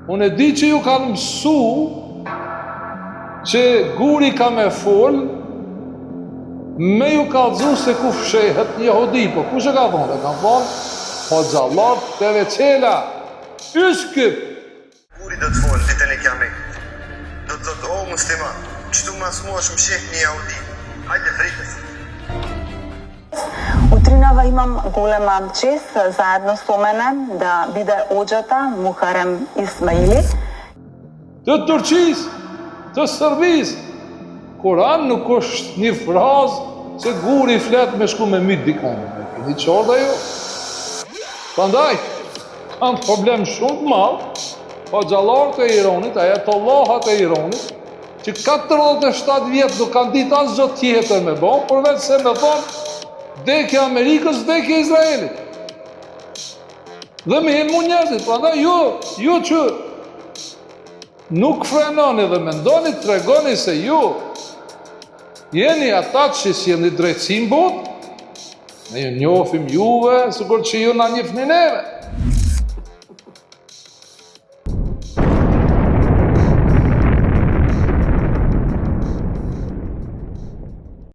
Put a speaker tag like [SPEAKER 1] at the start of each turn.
[SPEAKER 1] Unë e di që ju kanë mësu që guri ka me fol, me ju ka dzu se ku fshehet një jehudi, po ku që ka thonë? E kanë thonë, po xhallar të veçela, yskëp.
[SPEAKER 2] Guri do të folë ditën e kiametit. Do të thotë, o musliman, qëtu mas mua është më shek një jehudi. Hajde fritës.
[SPEAKER 3] Utrinava imam golema čest zajedno s menem da vide hoxhata Muharrem Ismaili.
[SPEAKER 1] Të Turqisë, të Serbisë, Kur'an nuk është një frazë se guri flet me shku me myt dikon. E keni qartë ajo? Prandaj, kanë problem shumë të madh, po xhallarët e Iranit, ajatollahat e Iranit, që 47 vjet nuk kanë ditë asgjë tjetër me bë, përveç se me thonë vdekja Amerikës, vdekja Izraelit. Dhe me helmu njerëzit, prandaj ju që nuk frenoni dhe mendoni, tregoni se ju jeni ata që sjellni drejtësi në botë, ne ju njohim juve, sikur që ju na njihni neve.